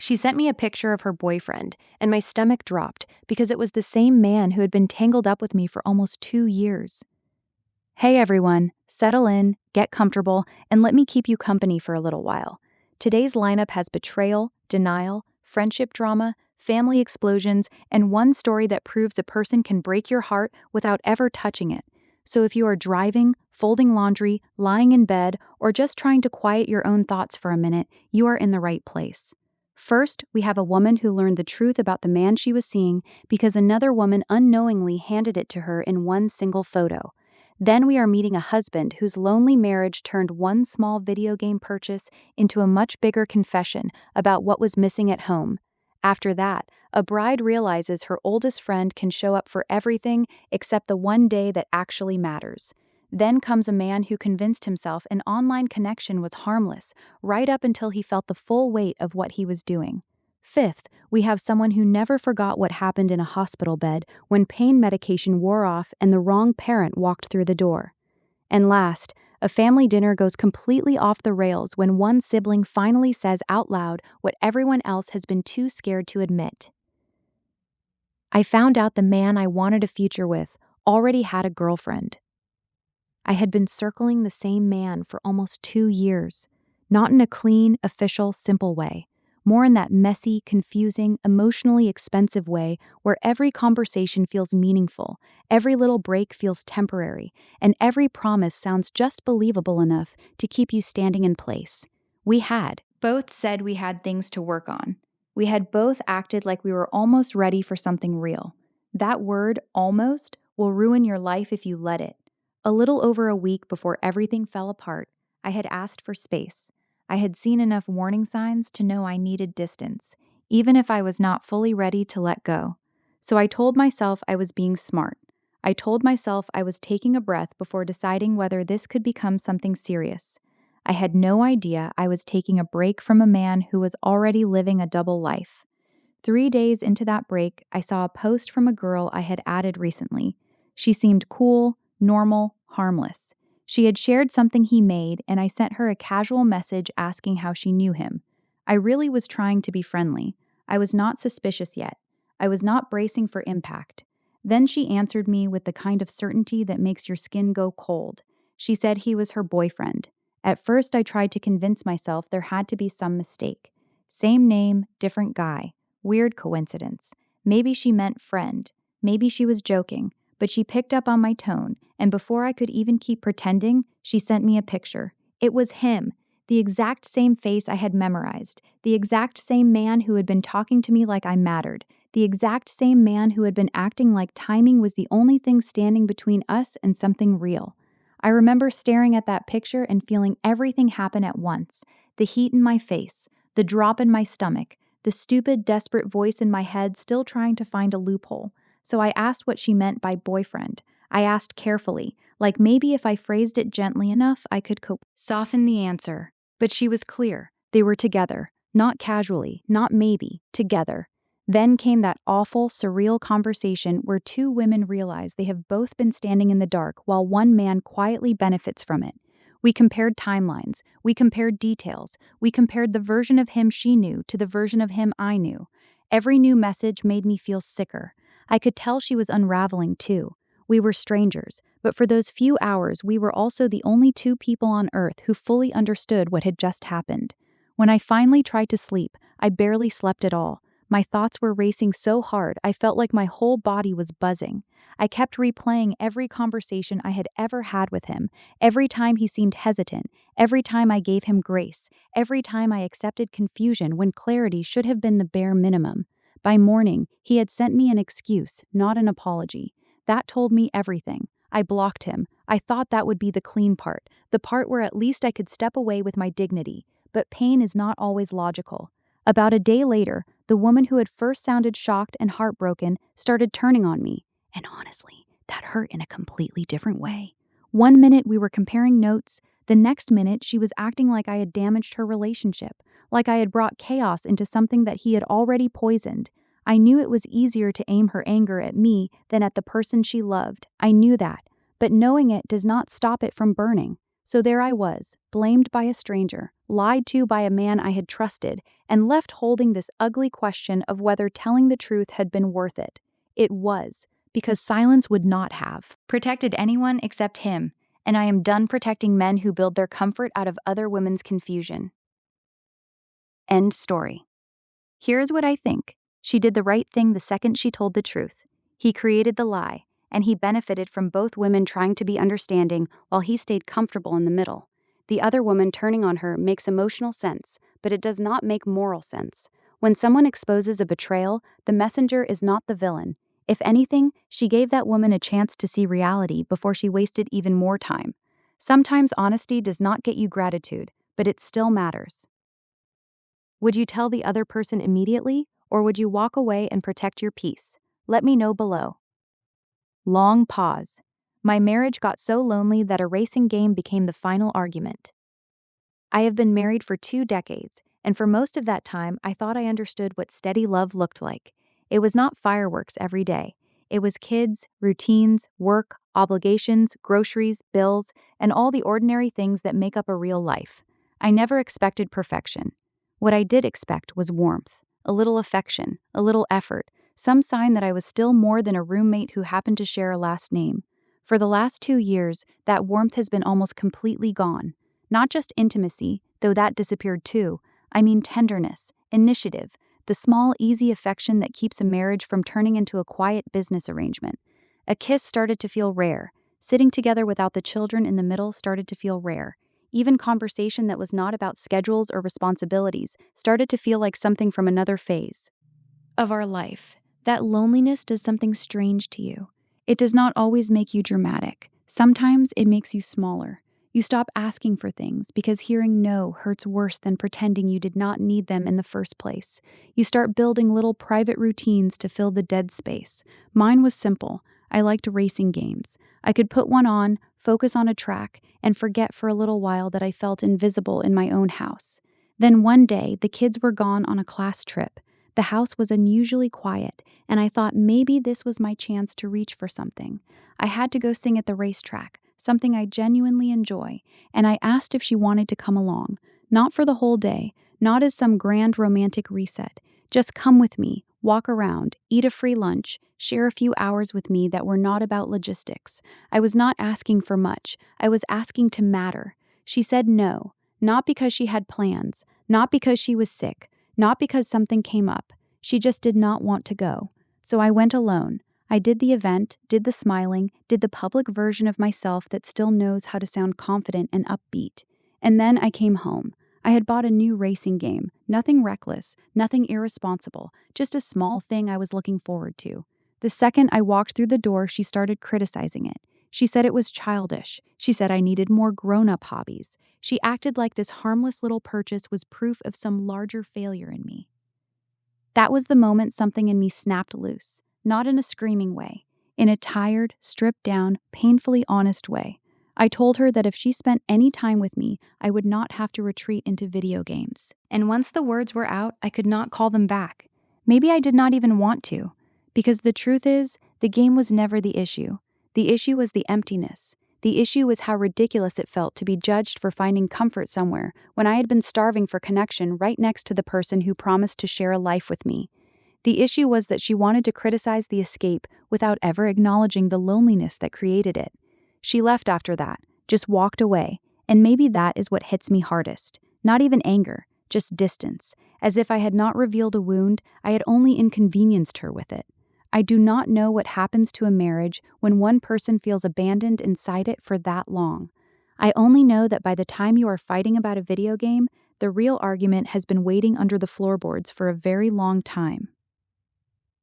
She sent me a picture of her boyfriend, and my stomach dropped because it was the same man who had been tangled up with me for almost 2 years. Hey everyone, settle in, get comfortable, and let me keep you company for a little while. Today's lineup has betrayal, denial, friendship drama, family explosions, and one story that proves a person can break your heart without ever touching it. So if you are driving, folding laundry, lying in bed, or just trying to quiet your own thoughts for a minute, you are in the right place. First, we have a woman who learned the truth about the man she was seeing because another woman unknowingly handed it to her in one single photo. Then we are meeting a husband whose lonely marriage turned one small video game purchase into a much bigger confession about what was missing at home. After that, a bride realizes her oldest friend can show up for everything except the one day that actually matters. Then comes a man who convinced himself an online connection was harmless, right up until he felt the full weight of what he was doing. Fifth, we have someone who never forgot what happened in a hospital bed when pain medication wore off and the wrong parent walked through the door. And last, a family dinner goes completely off the rails when one sibling finally says out loud what everyone else has been too scared to admit. I found out the man I wanted a future with already had a girlfriend. I had been circling the same man for almost 2 years, not in a clean, official, simple way, more in that messy, confusing, emotionally expensive way where every conversation feels meaningful, every little break feels temporary, and every promise sounds just believable enough to keep you standing in place. We had both said we had things to work on. We had both acted like we were almost ready for something real. That word, almost, will ruin your life if you let it. A little over a week before everything fell apart, I had asked for space. I had seen enough warning signs to know I needed distance, even if I was not fully ready to let go. So I told myself I was being smart. I told myself I was taking a breath before deciding whether this could become something serious. I had no idea I was taking a break from a man who was already living a double life. 3 days into that break, I saw a post from a girl I had added recently. She seemed cool, normal, harmless. She had shared something he made, and I sent her a casual message asking how she knew him. I really was trying to be friendly. I was not suspicious yet. I was not bracing for impact. Then she answered me with the kind of certainty that makes your skin go cold. She said he was her boyfriend. At first, I tried to convince myself there had to be some mistake. Same name, different guy. Weird coincidence. Maybe she meant friend. Maybe she was joking. But she picked up on my tone, and before I could even keep pretending, she sent me a picture. It was him, the exact same face I had memorized, the exact same man who had been talking to me like I mattered, the exact same man who had been acting like timing was the only thing standing between us and something real. I remember staring at that picture and feeling everything happen at once, the heat in my face, the drop in my stomach, the stupid, desperate voice in my head still trying to find a loophole. So I asked what she meant by boyfriend. I asked carefully, like maybe if I phrased it gently enough, I could soften the answer. But she was clear. They were together. Not casually, not maybe, together. Then came that awful, surreal conversation where two women realize they have both been standing in the dark while one man quietly benefits from it. We compared timelines. We compared details. We compared the version of him she knew to the version of him I knew. Every new message made me feel sicker. I could tell she was unraveling too. We were strangers, but for those few hours we were also the only two people on Earth who fully understood what had just happened. When I finally tried to sleep, I barely slept at all. My thoughts were racing so hard I felt like my whole body was buzzing. I kept replaying every conversation I had ever had with him, every time he seemed hesitant, every time I gave him grace, every time I accepted confusion when clarity should have been the bare minimum. By morning, he had sent me an excuse, not an apology. That told me everything. I blocked him. I thought that would be the clean part, the part where at least I could step away with my dignity. But pain is not always logical. About a day later, the woman who had first sounded shocked and heartbroken started turning on me. And honestly, that hurt in a completely different way. One minute we were comparing notes, the next minute she was acting like I had damaged her relationship, like I had brought chaos into something that he had already poisoned. I knew it was easier to aim her anger at me than at the person she loved. I knew that. But knowing it does not stop it from burning. So there I was, blamed by a stranger, lied to by a man I had trusted, and left holding this ugly question of whether telling the truth had been worth it. It was, because silence would not have protected anyone except him, and I am done protecting men who build their comfort out of other women's confusion. End story. Here's what I think. She did the right thing the second she told the truth. He created the lie, and he benefited from both women trying to be understanding while he stayed comfortable in the middle. The other woman turning on her makes emotional sense, but it does not make moral sense. When someone exposes a betrayal, the messenger is not the villain. If anything, she gave that woman a chance to see reality before she wasted even more time. Sometimes honesty does not get you gratitude, but it still matters. Would you tell the other person immediately, or would you walk away and protect your peace? Let me know below. Long pause. My marriage got so lonely that a racing game became the final argument. I have been married for 2 decades, and for most of that time, I thought I understood what steady love looked like. It was not fireworks every day. It was kids, routines, work, obligations, groceries, bills, and all the ordinary things that make up a real life. I never expected perfection. What I did expect was warmth, a little affection, a little effort, some sign that I was still more than a roommate who happened to share a last name. For the last 2 years, that warmth has been almost completely gone. Not just intimacy, though that disappeared too. I mean tenderness, initiative, the small, easy affection that keeps a marriage from turning into a quiet business arrangement. A kiss started to feel rare. Sitting together without the children in the middle started to feel rare. Even conversation that was not about schedules or responsibilities started to feel like something from another phase of our life. That loneliness does something strange to you. It does not always make you dramatic. Sometimes it makes you smaller. You stop asking for things because hearing no hurts worse than pretending you did not need them in the first place. You start building little private routines to fill the dead space. Mine was simple. I liked racing games. I could put one on, focus on a track, and forget for a little while that I felt invisible in my own house. Then one day, the kids were gone on a class trip. The house was unusually quiet, and I thought maybe this was my chance to reach for something. I had to go sing at the racetrack, something I genuinely enjoy, and I asked if she wanted to come along. Not for the whole day, not as some grand romantic reset. Just come with me, walk around, eat a free lunch, share a few hours with me that were not about logistics. I was not asking for much. I was asking to matter. She said no, not because she had plans, not because she was sick, not because something came up. She just did not want to go. So I went alone. I did the event, did the smiling, did the public version of myself that still knows how to sound confident and upbeat. And then I came home. I had bought a new racing game, nothing reckless, nothing irresponsible, just a small thing I was looking forward to. The second I walked through the door, she started criticizing it. She said it was childish. She said I needed more grown-up hobbies. She acted like this harmless little purchase was proof of some larger failure in me. That was the moment something in me snapped loose, not in a screaming way, in a tired, stripped down, painfully honest way. I told her that if she spent any time with me, I would not have to retreat into video games. And once the words were out, I could not call them back. Maybe I did not even want to, because the truth is, the game was never the issue. The issue was the emptiness. The issue was how ridiculous it felt to be judged for finding comfort somewhere when I had been starving for connection right next to the person who promised to share a life with me. The issue was that she wanted to criticize the escape without ever acknowledging the loneliness that created it. She left after that, just walked away, and maybe that is what hits me hardest. Not even anger, just distance, as if I had not revealed a wound, I had only inconvenienced her with it. I do not know what happens to a marriage when one person feels abandoned inside it for that long. I only know that by the time you are fighting about a video game, the real argument has been waiting under the floorboards for a very long time.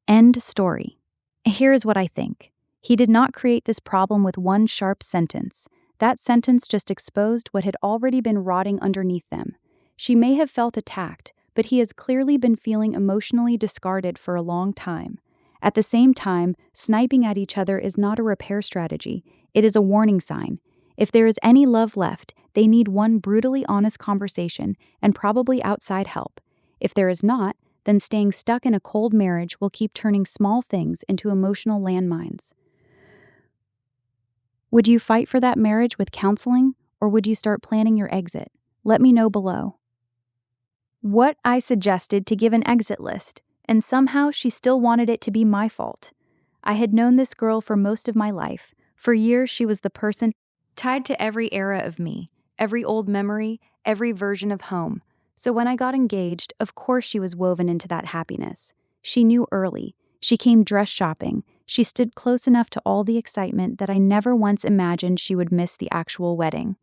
End story. Here is what I think. He did not create this problem with one sharp sentence. That sentence just exposed what had already been rotting underneath them. She may have felt attacked, but he has clearly been feeling emotionally discarded for a long time. At the same time, sniping at each other is not a repair strategy. It is a warning sign. If there is any love left, they need one brutally honest conversation and probably outside help. If there is not, then staying stuck in a cold marriage will keep turning small things into emotional landmines. Would you fight for that marriage with counseling or would you start planning your exit? Let me know below. What I suggested to give an exit list, and somehow she still wanted it to be my fault. I had known this girl for most of my life. For years, she was the person tied to every era of me, every old memory, every version of home. So when I got engaged, of course she was woven into that happiness. She knew early. She came dress shopping. She stood close enough to all the excitement that I never once imagined she would miss the actual wedding.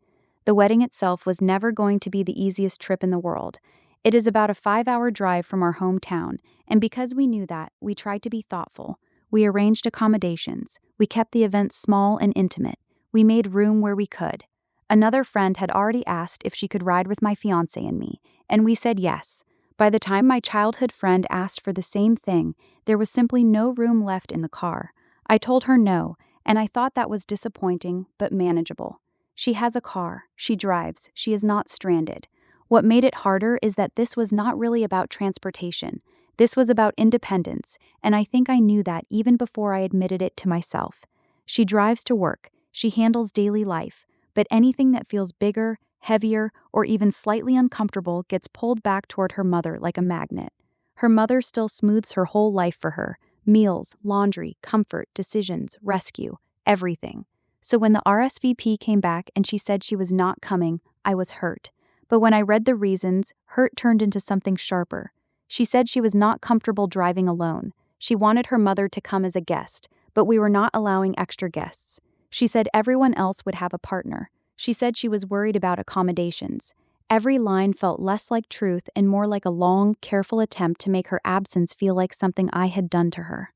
The wedding itself was never going to be the easiest trip in the world. It is about a 5-hour drive from our hometown, and because we knew that, we tried to be thoughtful. We arranged accommodations. We kept the event small and intimate. We made room where we could. Another friend had already asked if she could ride with my fiancé and me, and we said yes. By the time my childhood friend asked for the same thing, there was simply no room left in the car. I told her no, and I thought that was disappointing but manageable. She has a car. She drives. She is not stranded. What made it harder is that this was not really about transportation. This was about independence, and I think I knew that even before I admitted it to myself. She drives to work, she handles daily life, but anything that feels bigger, heavier, or even slightly uncomfortable gets pulled back toward her mother like a magnet. Her mother still smooths her whole life for her: meals, laundry, comfort, decisions, rescue, everything. So when the RSVP came back and she said she was not coming, I was hurt. But when I read the reasons, hurt turned into something sharper. She said she was not comfortable driving alone. She wanted her mother to come as a guest, but we were not allowing extra guests. She said everyone else would have a partner. She said she was worried about accommodations. Every line felt less like truth and more like a long, careful attempt to make her absence feel like something I had done to her.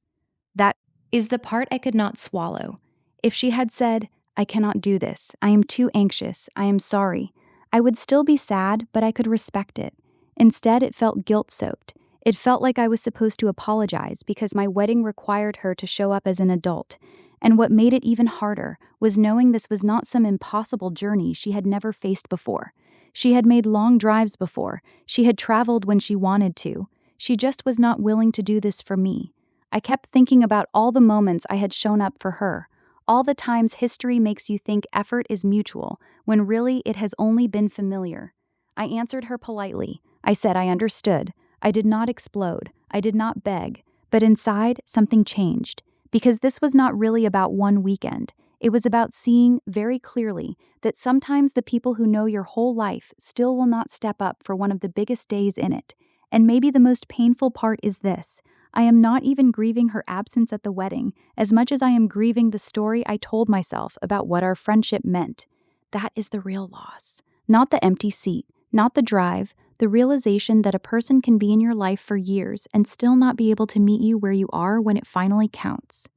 That is the part I could not swallow. If she had said, "I cannot do this, I am too anxious, I am sorry," I would still be sad, but I could respect it. Instead, it felt guilt-soaked. It felt like I was supposed to apologize because my wedding required her to show up as an adult. And what made it even harder was knowing this was not some impossible journey she had never faced before. She had made long drives before. She had traveled when she wanted to. She just was not willing to do this for me. I kept thinking about all the moments I had shown up for her, all the times history makes you think effort is mutual, when really it has only been familiar. I answered her politely. I said I understood. I did not explode. I did not beg. But inside, something changed. Because this was not really about one weekend. It was about seeing very clearly that sometimes the people who know your whole life still will not step up for one of the biggest days in it. And maybe the most painful part is this: I am not even grieving her absence at the wedding as much as I am grieving the story I told myself about what our friendship meant. That is the real loss. Not the empty seat, not the drive, the realization that a person can be in your life for years and still not be able to meet you where you are when it finally counts.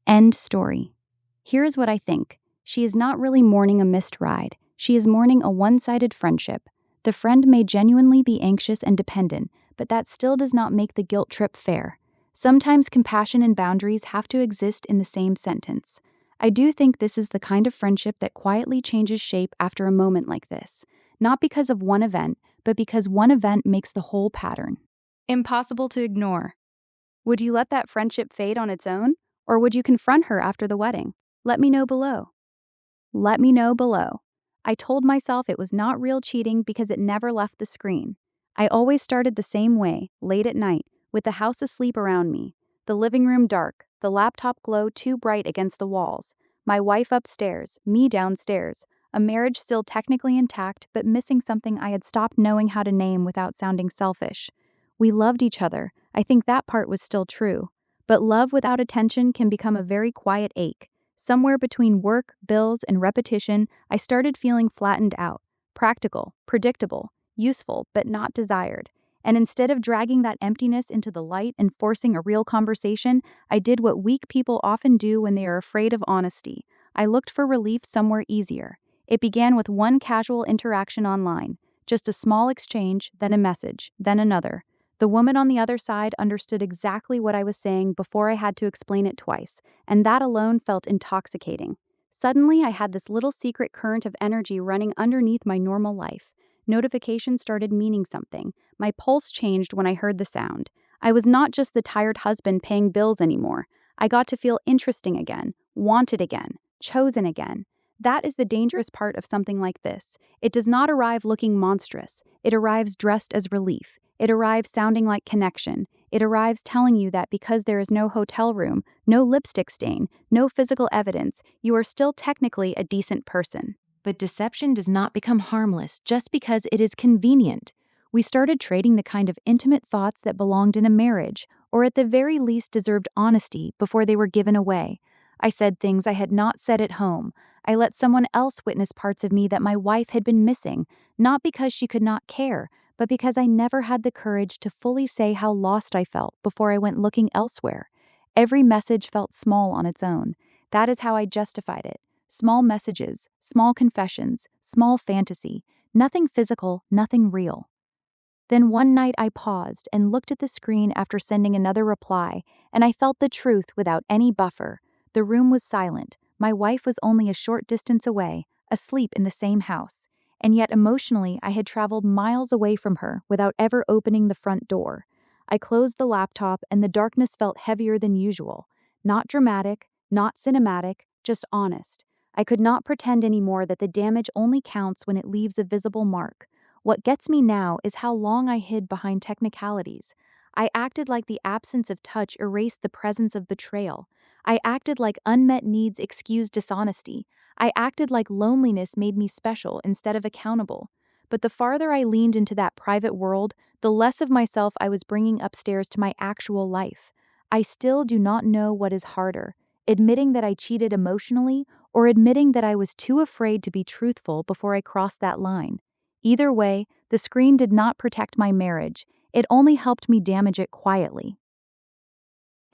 End story. Here is what I think. She is not really mourning a missed ride. She is mourning a one-sided friendship. The friend may genuinely be anxious and dependent, but that still does not make the guilt trip fair. Sometimes compassion and boundaries have to exist in the same sentence. I do think this is the kind of friendship that quietly changes shape after a moment like this. Not because of one event, but because one event makes the whole pattern. Impossible to ignore. Would you let that friendship fade on its own? Or would you confront her after the wedding? Let me know below. Let me know below. I told myself it was not real cheating because it never left the screen. I always started the same way, late at night, with the house asleep around me, the living room dark, the laptop glow too bright against the walls, my wife upstairs, me downstairs, a marriage still technically intact but missing something I had stopped knowing how to name without sounding selfish. We loved each other. I think that part was still true. But love without attention can become a very quiet ache. Somewhere between work, bills, and repetition, I started feeling flattened out, practical, predictable, useful, but not desired. And instead of dragging that emptiness into the light and forcing a real conversation, I did what weak people often do when they are afraid of honesty. I looked for relief somewhere easier. It began with one casual interaction online, just a small exchange, then a message, then another. The woman on the other side understood exactly what I was saying before I had to explain it twice, and that alone felt intoxicating. Suddenly, I had this little secret current of energy running underneath my normal life. Notifications started meaning something. My pulse changed when I heard the sound. I was not just the tired husband paying bills anymore. I got to feel interesting again, wanted again, chosen again. That is the dangerous part of something like this. It does not arrive looking monstrous. It arrives dressed as relief. It arrives sounding like connection. It arrives telling you that because there is no hotel room, no lipstick stain, no physical evidence, you are still technically a decent person. But deception does not become harmless just because it is convenient. We started trading the kind of intimate thoughts that belonged in a marriage, or at the very least deserved honesty, before they were given away. I said things I had not said at home. I let someone else witness parts of me that my wife had been missing, not because she could not care, but because I never had the courage to fully say how lost I felt before I went looking elsewhere. Every message felt small on its own. That is how I justified it. Small messages, small confessions, small fantasy, nothing physical, nothing real. Then one night I paused and looked at the screen after sending another reply, and I felt the truth without any buffer. The room was silent. My wife was only a short distance away, asleep in the same house, and yet emotionally I had traveled miles away from her without ever opening the front door. I closed the laptop and the darkness felt heavier than usual. Not dramatic, not cinematic, just honest. I could not pretend anymore that the damage only counts when it leaves a visible mark. What gets me now is how long I hid behind technicalities. I acted like the absence of touch erased the presence of betrayal. I acted like unmet needs excused dishonesty. I acted like loneliness made me special instead of accountable. But the farther I leaned into that private world, the less of myself I was bringing upstairs to my actual life. I still do not know what is harder, admitting that I cheated emotionally or admitting that I was too afraid to be truthful before I crossed that line. Either way, the screen did not protect my marriage. It only helped me damage it quietly.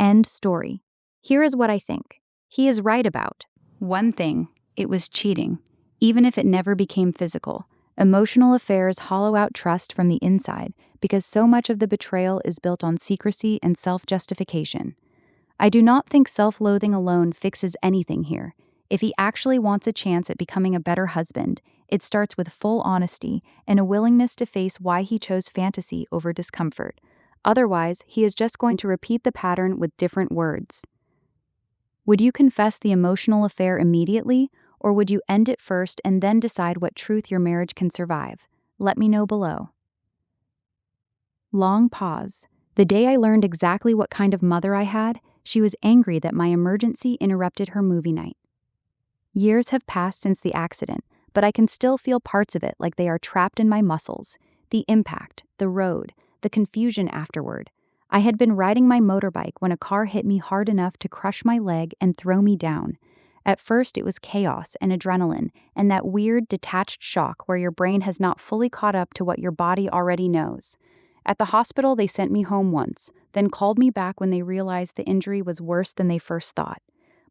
End story. Here is what I think. He is right about one thing: it was cheating, even if it never became physical. Emotional affairs hollow out trust from the inside because so much of the betrayal is built on secrecy and self-justification. I do not think self-loathing alone fixes anything here. If he actually wants a chance at becoming a better husband, it starts with full honesty and a willingness to face why he chose fantasy over discomfort. Otherwise, he is just going to repeat the pattern with different words. Would you confess the emotional affair immediately, or would you end it first and then decide what truth your marriage can survive? Let me know below. Long pause. The day I learned exactly what kind of mother I had, she was angry that my emergency interrupted her movie night. Years have passed since the accident, but I can still feel parts of it like they are trapped in my muscles. The impact, the road, the confusion afterward. I had been riding my motorbike when a car hit me hard enough to crush my leg and throw me down. At first, it was chaos and adrenaline, and that weird, detached shock where your brain has not fully caught up to what your body already knows. At the hospital, they sent me home once, then called me back when they realized the injury was worse than they first thought.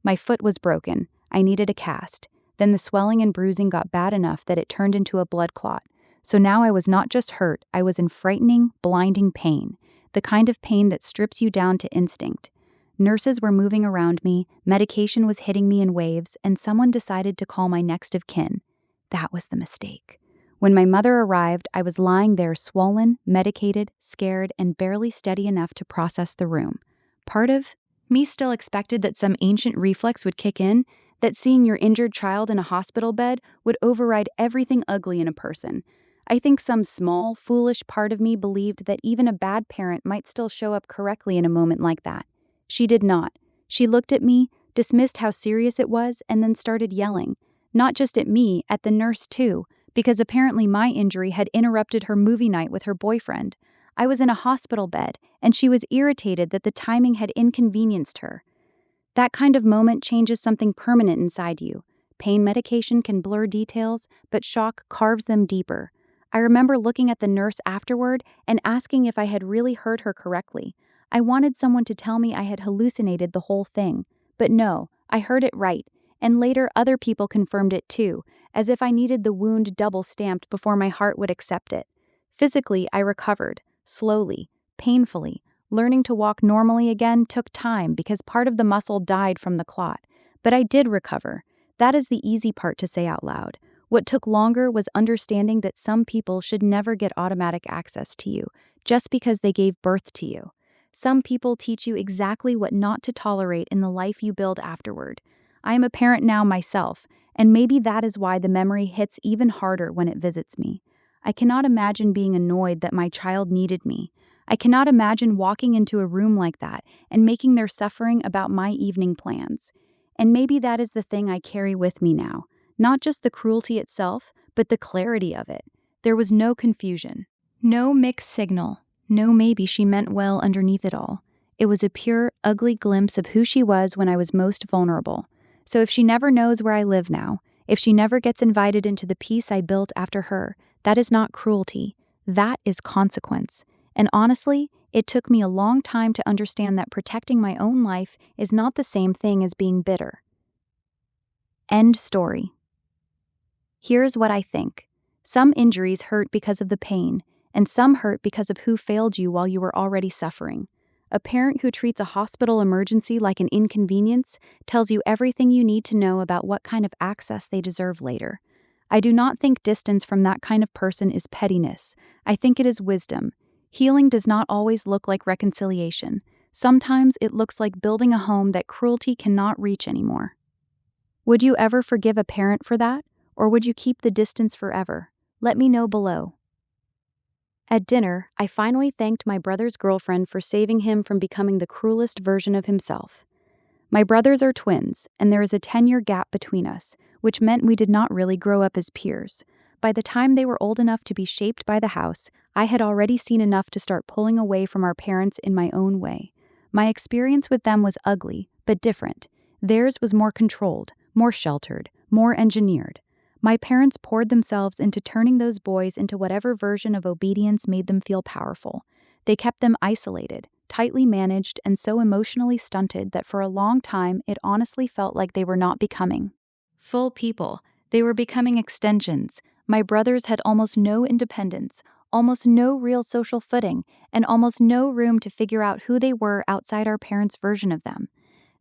My foot was broken. I needed a cast. Then the swelling and bruising got bad enough that it turned into a blood clot. So now I was not just hurt, I was in frightening, blinding pain. The kind of pain that strips you down to instinct. Nurses were moving around me, medication was hitting me in waves, and someone decided to call my next of kin. That was the mistake. When my mother arrived, I was lying there swollen, medicated, scared, and barely steady enough to process the room. Part of me still expected that some ancient reflex would kick in, that seeing your injured child in a hospital bed would override everything ugly in a person. I think some small, foolish part of me believed that even a bad parent might still show up correctly in a moment like that. She did not. She looked at me, dismissed how serious it was, and then started yelling. Not just at me, at the nurse too, because apparently my injury had interrupted her movie night with her boyfriend. I was in a hospital bed, and she was irritated that the timing had inconvenienced her. That kind of moment changes something permanent inside you. Pain medication can blur details, but shock carves them deeper. I remember looking at the nurse afterward and asking if I had really heard her correctly. I wanted someone to tell me I had hallucinated the whole thing. But no, I heard it right, and later other people confirmed it too, as if I needed the wound double-stamped before my heart would accept it. Physically, I recovered, slowly, painfully. Learning to walk normally again took time because part of the muscle died from the clot. But I did recover. That is the easy part to say out loud. What took longer was understanding that some people should never get automatic access to you, just because they gave birth to you. Some people teach you exactly what not to tolerate in the life you build afterward. I am a parent now myself, and maybe that is why the memory hits even harder when it visits me. I cannot imagine being annoyed that my child needed me. I cannot imagine walking into a room like that and making their suffering about my evening plans. And maybe that is the thing I carry with me now. Not just the cruelty itself, but the clarity of it. There was no confusion. No mixed signal. No maybe she meant well underneath it all. It was a pure, ugly glimpse of who she was when I was most vulnerable. So if she never knows where I live now, if she never gets invited into the peace I built after her, that is not cruelty. That is consequence. And honestly, it took me a long time to understand that protecting my own life is not the same thing as being bitter. End story. Here's what I think. Some injuries hurt because of the pain, and some hurt because of who failed you while you were already suffering. A parent who treats a hospital emergency like an inconvenience tells you everything you need to know about what kind of access they deserve later. I do not think distance from that kind of person is pettiness. I think it is wisdom. Healing does not always look like reconciliation. Sometimes it looks like building a home that cruelty cannot reach anymore. Would you ever forgive a parent for that? Or would you keep the distance forever? Let me know below. At dinner, I finally thanked my brother's girlfriend for saving him from becoming the cruelest version of himself. My brothers are twins, and there is a 10-year gap between us, which meant we did not really grow up as peers. By the time they were old enough to be shaped by the house, I had already seen enough to start pulling away from our parents in my own way. My experience with them was ugly, but different. Theirs was more controlled, more sheltered, more engineered. My parents poured themselves into turning those boys into whatever version of obedience made them feel powerful. They kept them isolated, tightly managed, and so emotionally stunted that for a long time it honestly felt like they were not becoming full people. They were becoming extensions. My brothers had almost no independence, almost no real social footing, and almost no room to figure out who they were outside our parents' version of them.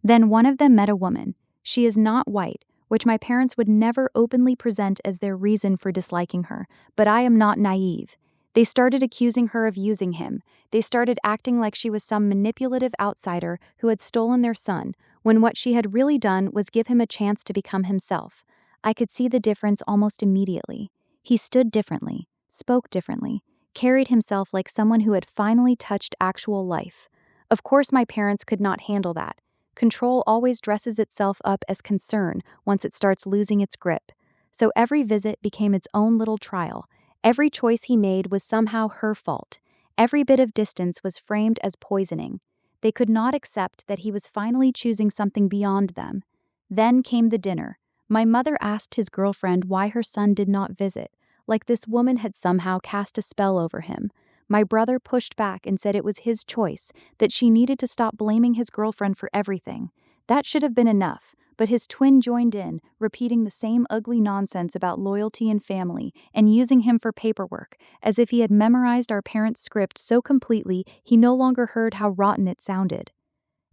Then one of them met a woman. She is not white, which my parents would never openly present as their reason for disliking her, but I am not naive. They started accusing her of using him. They started acting like she was some manipulative outsider who had stolen their son, when what she had really done was give him a chance to become himself. I could see the difference almost immediately. He stood differently, spoke differently, carried himself like someone who had finally touched actual life. Of course, my parents could not handle that. Control always dresses itself up as concern once it starts losing its grip. So every visit became its own little trial. Every choice he made was somehow her fault. Every bit of distance was framed as poisoning. They could not accept that he was finally choosing something beyond them. Then came the dinner. My mother asked his girlfriend why her son did not visit, like this woman had somehow cast a spell over him. My brother pushed back and said it was his choice, that she needed to stop blaming his girlfriend for everything. That should have been enough, but his twin joined in, repeating the same ugly nonsense about loyalty and family, and using him for paperwork, as if he had memorized our parents' script so completely he no longer heard how rotten it sounded.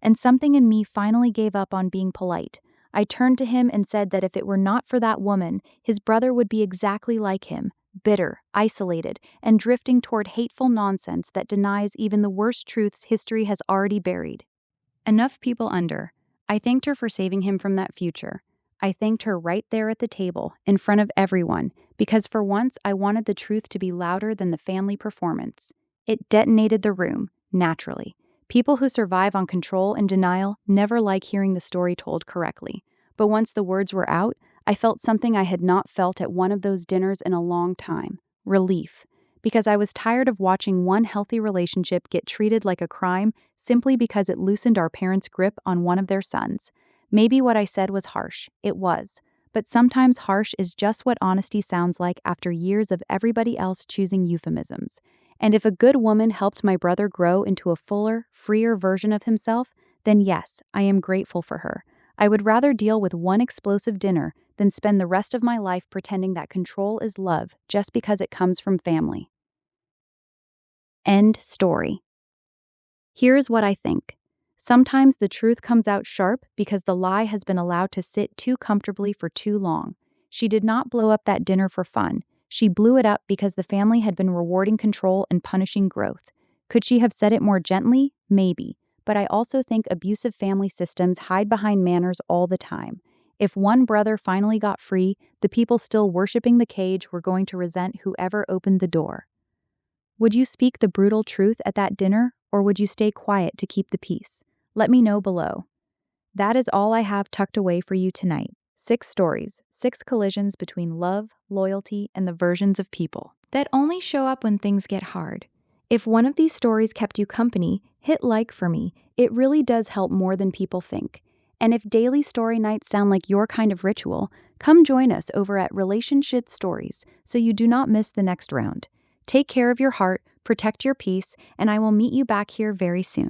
And something in me finally gave up on being polite. I turned to him and said that if it were not for that woman, his brother would be exactly like him, bitter, isolated, and drifting toward hateful nonsense that denies even the worst truths history has already buried. Enough people under. I thanked her for saving him from that future. I thanked her right there at the table, in front of everyone, because for once I wanted the truth to be louder than the family performance. It detonated the room, naturally. People who survive on control and denial never like hearing the story told correctly. But once the words were out, I felt something I had not felt at one of those dinners in a long time. Relief. Because I was tired of watching one healthy relationship get treated like a crime simply because it loosened our parents' grip on one of their sons. Maybe what I said was harsh. It was. But sometimes harsh is just what honesty sounds like after years of everybody else choosing euphemisms. And if a good woman helped my brother grow into a fuller, freer version of himself, then yes, I am grateful for her. I would rather deal with one explosive dinner than spend the rest of my life pretending that control is love just because it comes from family. End story. Here's what I think. Sometimes the truth comes out sharp because the lie has been allowed to sit too comfortably for too long. She did not blow up that dinner for fun. She blew it up because the family had been rewarding control and punishing growth. Could she have said it more gently? Maybe. But I also think abusive family systems hide behind manners all the time. If one brother finally got free, the people still worshiping the cage were going to resent whoever opened the door. Would you speak the brutal truth at that dinner, or would you stay quiet to keep the peace? Let me know below. That is all I have tucked away for you tonight. 6 stories, 6 collisions between love, loyalty, and the versions of people that only show up when things get hard. If one of these stories kept you company, hit like for me. It really does help more than people think. And if daily story nights sound like your kind of ritual, come join us over at Relationship Stories so you do not miss the next round. Take care of your heart, protect your peace, and I will meet you back here very soon.